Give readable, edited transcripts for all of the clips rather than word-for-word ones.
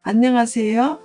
안녕하세요.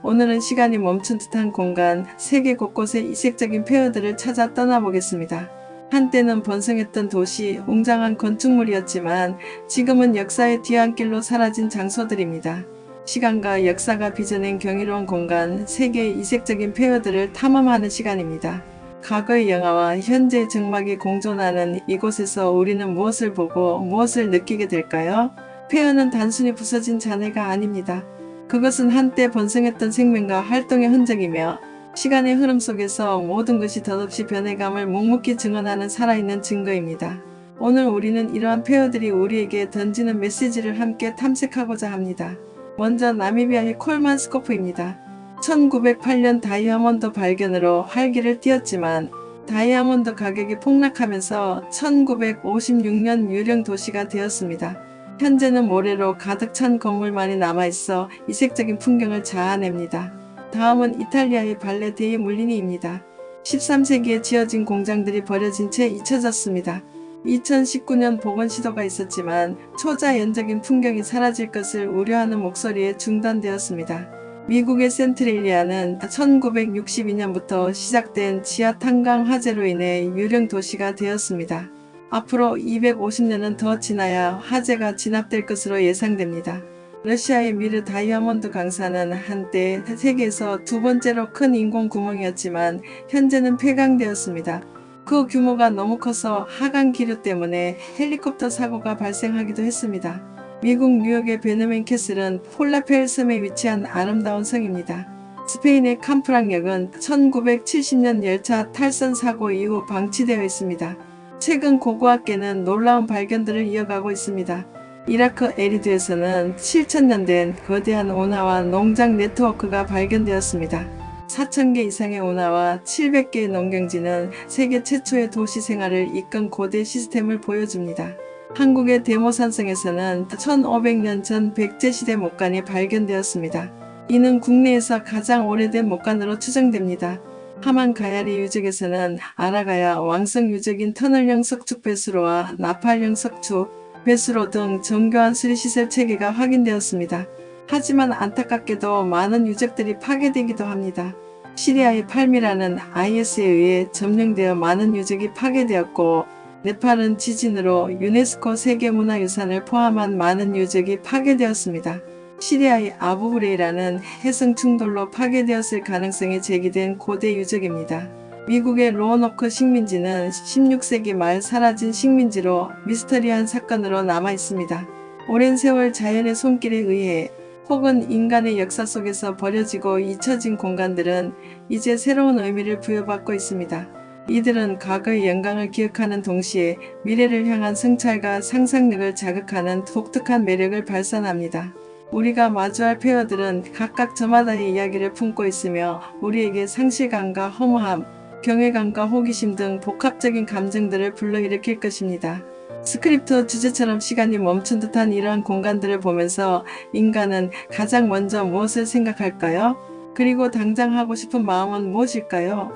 오늘은 시간이 멈춘 듯한 공간, 세계 곳곳의 이색적인 폐허들을 찾아 떠나보겠습니다. 한때는 번성했던 도시, 웅장한 건축물이었지만 지금은 역사의 뒤안길로 사라진 장소들입니다. 시간과 역사가 빚어낸 경이로운 공간, 세계의 이색적인 폐허들을 탐험하는 시간입니다. 과거의 영화와 현재의 정막이 공존하는 이곳에서 우리는 무엇을 보고 무엇을 느끼게 될까요? 폐허는 단순히 부서진 잔해가 아닙니다. 그것은 한때 번성했던 생명과 활동의 흔적이며 시간의 흐름 속에서 모든 것이 덧없이 변해감을 묵묵히 증언하는 살아있는 증거입니다. 오늘 우리는 이러한 폐허들이 우리에게 던지는 메시지를 함께 탐색하고자 합니다. 먼저 나미비아의 콜만스코프입니다. 1908년 다이아몬드 발견으로 활기를 띠었지만 다이아몬드 가격이 폭락하면서 1956년 유령 도시가 되었습니다. 현재는 모래로 가득 찬 건물만이 남아있어 이색적인 풍경을 자아냅니다. 다음은 이탈리아의 발레 데이 물리니입니다. 13세기에 지어진 공장들이 버려진 채 잊혀졌습니다. 2019년 복원 시도가 있었지만 초자연적인 풍경이 사라질 것을 우려하는 목소리에 중단되었습니다. 미국의 센트릴리아는 1962년부터 시작된 지하 탄광 화재로 인해 유령 도시가 되었습니다. 앞으로 250년은 더 지나야 화재가 진압될 것으로 예상됩니다. 러시아의 미르 다이아몬드 강사는 한때 세계에서 두 번째로 큰 인공 구멍이었지만 현재는 폐광되었습니다. 그 규모가 너무 커서 하강 기류 때문에 헬리콥터 사고가 발생하기도 했습니다. 미국 뉴욕의 베느멘 캐슬은 폴라펠 섬에 위치한 아름다운 성입니다. 스페인의 캄프랑역은 1970년 열차 탈선 사고 이후 방치되어 있습니다. 최근 고고학계는 놀라운 발견들을 이어가고 있습니다. 이라크 에리드에서는 7,000년 된 거대한 운하와 농장 네트워크가 발견되었습니다. 4,000개 이상의 운하와 700개의 농경지는 세계 최초의 도시 생활을 이끈 고대 시스템을 보여줍니다. 한국의 대모산성에서는 1500년 전 백제시대 목간이 발견되었습니다. 이는 국내에서 가장 오래된 목간으로 추정됩니다. 하만 가야리 유적에서는 아라가야 왕성 유적인 터널형 석축 배수로와 나팔형 석축, 배수로 등 정교한 수리시설 체계가 확인되었습니다. 하지만 안타깝게도 많은 유적들이 파괴되기도 합니다. 시리아의 팔미라는 IS에 의해 점령되어 많은 유적이 파괴되었고 네팔은 지진으로 유네스코 세계문화유산을 포함한 많은 유적이 파괴되었습니다. 시리아의 아부브레이라는 해성 충돌로 파괴되었을 가능성이 제기된 고대 유적입니다. 미국의 로어노크 식민지는 16세기 말 사라진 식민지로 미스터리한 사건으로 남아 있습니다. 오랜 세월 자연의 손길에 의해 혹은 인간의 역사 속에서 버려지고 잊혀진 공간들은 이제 새로운 의미를 부여받고 있습니다. 이들은 과거의 영광을 기억하는 동시에 미래를 향한 성찰과 상상력을 자극하는 독특한 매력을 발산합니다. 우리가 마주할 폐허들은 각각 저마다의 이야기를 품고 있으며 우리에게 상실감과 허무함, 경외감과 호기심 등 복합적인 감정들을 불러일으킬 것입니다. 스크립트 주제처럼 시간이 멈춘 듯한 이러한 공간들을 보면서 인간은 가장 먼저 무엇을 생각할까요? 그리고 당장 하고 싶은 마음은 무엇일까요?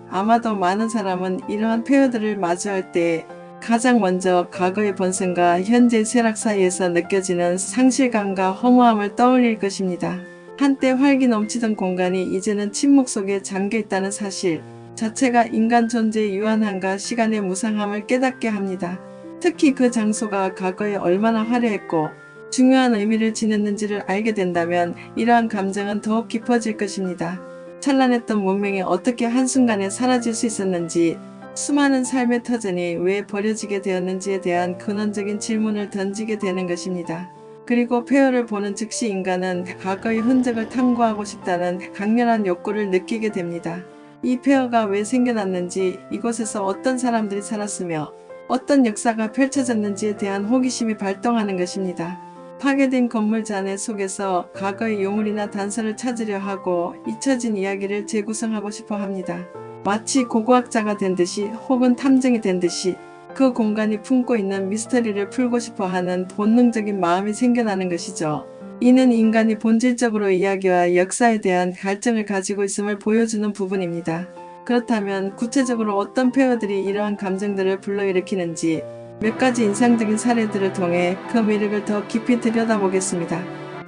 아마도 많은 사람은 이러한 폐허들을 마주할 때 가장 먼저 과거의 번성과 현재의 쇠락 사이에서 느껴지는 상실감과 허무함을 떠올릴 것입니다. 한때 활기 넘치던 공간이 이제는 침묵 속에 잠겨 있다는 사실 자체가 인간 존재의 유한함과 시간의 무상함을 깨닫게 합니다. 특히 그 장소가 과거에 얼마나 화려했고 중요한 의미를 지녔는지를 알게 된다면 이러한 감정은 더욱 깊어질 것입니다. 찬란했던 문명이 어떻게 한순간에 사라질 수 있었는지, 수많은 삶의 터전이 왜 버려지게 되었는지에 대한 근원적인 질문을 던지게 되는 것입니다. 그리고 폐허를 보는 즉시 인간은 과거의 흔적을 탐구하고 싶다는 강렬한 욕구를 느끼게 됩니다. 이 폐허가 왜 생겨났는지, 이곳에서 어떤 사람들이 살았으며 어떤 역사가 펼쳐졌는지에 대한 호기심이 발동하는 것입니다. 파괴된 건물 잔해 속에서 과거의 유물이나 단서를 찾으려 하고 잊혀진 이야기를 재구성하고 싶어 합니다. 마치 고고학자가 된 듯이 혹은 탐정이 된 듯이 그 공간이 품고 있는 미스터리를 풀고 싶어 하는 본능적인 마음이 생겨나는 것이죠. 이는 인간이 본질적으로 이야기와 역사에 대한 갈증을 가지고 있음을 보여주는 부분입니다. 그렇다면 구체적으로 어떤 폐허들이 이러한 감정들을 불러일으키는지 몇 가지 인상적인 사례들을 통해 그 매력을 더 깊이 들여다보겠습니다.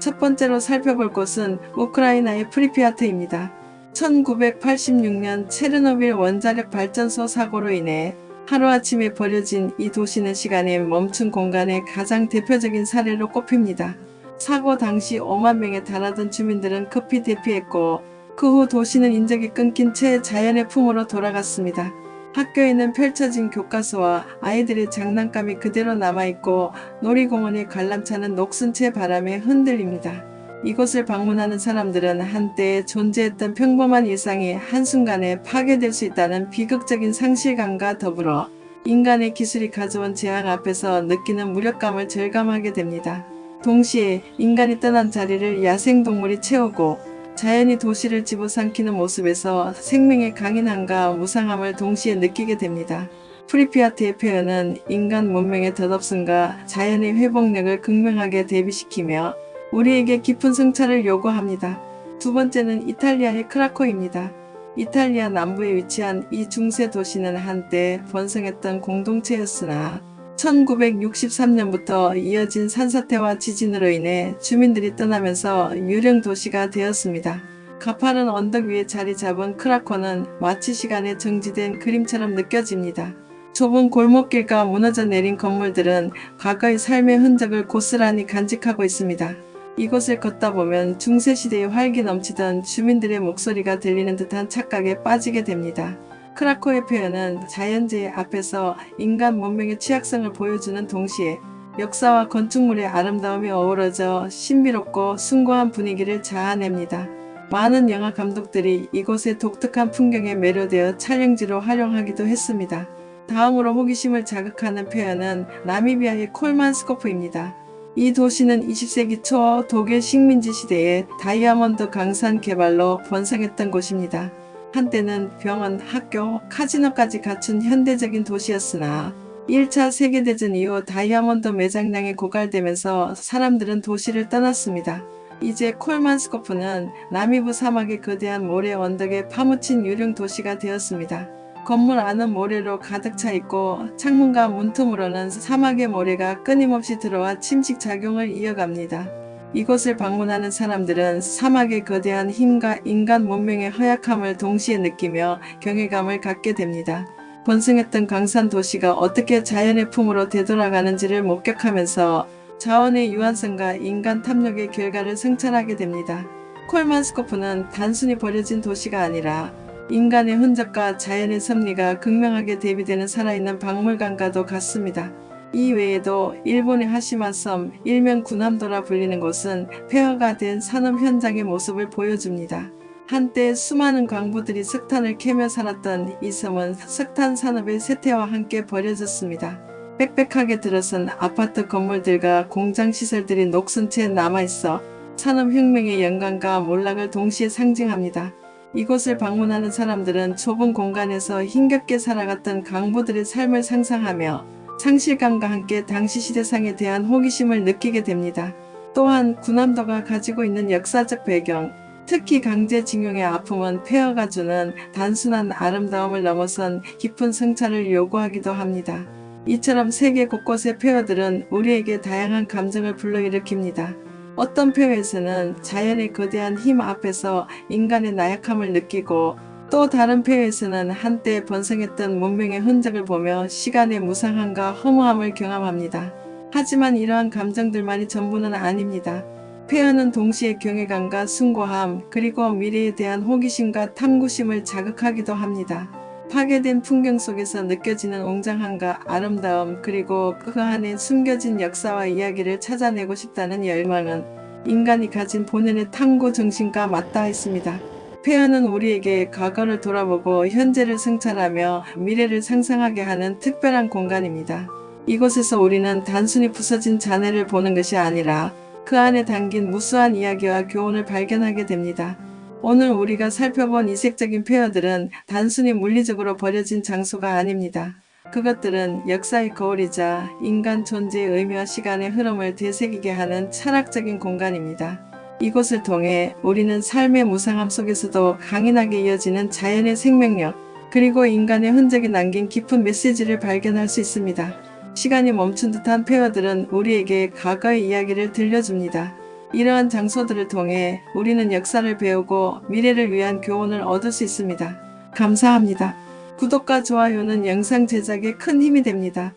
첫 번째로 살펴볼 곳은 우크라이나의 프리피아트입니다. 1986년 체르노빌 원자력 발전소 사고로 인해 하루아침에 버려진 이 도시는 시간이 멈춘 공간의 가장 대표적인 사례로 꼽힙니다. 사고 당시 5만 명에 달하던 주민들은 급히 대피했고 그 후 도시는 인적이 끊긴 채 자연의 품으로 돌아갔습니다. 학교에는 펼쳐진 교과서와 아이들의 장난감이 그대로 남아있고 놀이공원의 관람차는 녹슨 채 바람에 흔들립니다. 이곳을 방문하는 사람들은 한때 존재했던 평범한 일상이 한순간에 파괴될 수 있다는 비극적인 상실감과 더불어 인간의 기술이 가져온 재앙 앞에서 느끼는 무력감을 절감하게 됩니다. 동시에 인간이 떠난 자리를 야생동물이 채우고 자연이 도시를 집어삼키는 모습에서 생명의 강인함과 무상함을 동시에 느끼게 됩니다. 프리피아트의 표현은 인간 문명의 덧없음과 자연의 회복력을 극명하게 대비시키며 우리에게 깊은 성찰을 요구합니다. 두 번째는 이탈리아의 크라코입니다. 이탈리아 남부에 위치한 이 중세 도시는 한때 번성했던 공동체였으나 1963년부터 이어진 산사태와 지진으로 인해 주민들이 떠나면서 유령 도시가 되었습니다. 가파른 언덕 위에 자리 잡은 크라코는 마치 시간에 정지된 그림처럼 느껴집니다. 좁은 골목길과 무너져 내린 건물들은 과거의 삶의 흔적을 고스란히 간직하고 있습니다. 이곳을 걷다 보면 중세시대의 활기 넘치던 주민들의 목소리가 들리는 듯한 착각에 빠지게 됩니다. 크라코의 표현은 자연재해 앞에서 인간 문명의 취약성을 보여주는 동시에 역사와 건축물의 아름다움이 어우러져 신비롭고 숭고한 분위기를 자아냅니다. 많은 영화 감독들이 이곳의 독특한 풍경에 매료되어 촬영지로 활용하기도 했습니다. 다음으로 호기심을 자극하는 표현은 나미비아의 콜만스코프입니다. 이 도시는 20세기 초 독일 식민지 시대에 다이아몬드 강산 개발로 번성했던 곳입니다. 한때는 병원, 학교, 카지노까지 갖춘 현대적인 도시였으나 1차 세계대전 이후 다이아몬드 매장량이 고갈되면서 사람들은 도시를 떠났습니다. 이제 콜만스코프는 나미부 사막의 거대한 모래 언덕에 파묻힌 유령 도시가 되었습니다. 건물 안은 모래로 가득 차 있고 창문과 문틈으로는 사막의 모래가 끊임없이 들어와 침식작용을 이어갑니다. 이곳을 방문하는 사람들은 사막의 거대한 힘과 인간 문명의 허약함을 동시에 느끼며 경외감을 갖게 됩니다. 번성했던 강산 도시가 어떻게 자연의 품으로 되돌아가는지를 목격하면서 자원의 유한성과 인간 탐욕의 결과를 성찰하게 됩니다. 콜만스코프는 단순히 버려진 도시가 아니라 인간의 흔적과 자연의 섭리가 극명하게 대비되는 살아있는 박물관과도 같습니다. 이 외에도 일본의 하시마 섬, 일명 구남도라 불리는 곳은 폐허가 된 산업 현장의 모습을 보여줍니다. 한때 수많은 광부들이 석탄을 캐며 살았던 이 섬은 석탄 산업의 쇠퇴와 함께 버려졌습니다. 빽빽하게 들어선 아파트 건물들과 공장 시설들이 녹슨 채 남아있어 산업혁명의 영광과 몰락을 동시에 상징합니다. 이곳을 방문하는 사람들은 좁은 공간에서 힘겹게 살아갔던 강부들의 삶을 상상하며 상실감과 함께 당시 시대상에 대한 호기심을 느끼게 됩니다. 또한 구남도가 가지고 있는 역사적 배경, 특히 강제징용의 아픔은 폐허가 주는 단순한 아름다움을 넘어선 깊은 성찰을 요구하기도 합니다. 이처럼 세계 곳곳의 폐허들은 우리에게 다양한 감정을 불러일으킵니다. 어떤 폐허에서는 자연의 거대한 힘 앞에서 인간의 나약함을 느끼고 또 다른 폐허에서는 한때 번성했던 문명의 흔적을 보며 시간의 무상함과 허무함을 경험합니다. 하지만 이러한 감정들만이 전부는 아닙니다. 폐허는 동시에 경외감과 숭고함 그리고 미래에 대한 호기심과 탐구심을 자극하기도 합니다. 파괴된 풍경 속에서 느껴지는 웅장함과 아름다움 그리고 그 안에 숨겨진 역사와 이야기를 찾아내고 싶다는 열망은 인간이 가진 본연의 탐구 정신과 맞닿아 있습니다. 폐허는 우리에게 과거를 돌아보고 현재를 성찰하며 미래를 상상하게 하는 특별한 공간입니다. 이곳에서 우리는 단순히 부서진 잔해를 보는 것이 아니라 그 안에 담긴 무수한 이야기와 교훈을 발견하게 됩니다. 오늘 우리가 살펴본 이색적인 폐허들은 단순히 물리적으로 버려진 장소가 아닙니다. 그것들은 역사의 거울이자 인간 존재의 의미와 시간의 흐름을 되새기게 하는 철학적인 공간입니다. 이곳을 통해 우리는 삶의 무상함 속에서도 강인하게 이어지는 자연의 생명력, 그리고 인간의 흔적이 남긴 깊은 메시지를 발견할 수 있습니다. 시간이 멈춘 듯한 폐허들은 우리에게 과거의 이야기를 들려줍니다. 이러한 장소들을 통해 우리는 역사를 배우고 미래를 위한 교훈을 얻을 수 있습니다. 감사합니다. 구독과 좋아요는 영상 제작에 큰 힘이 됩니다.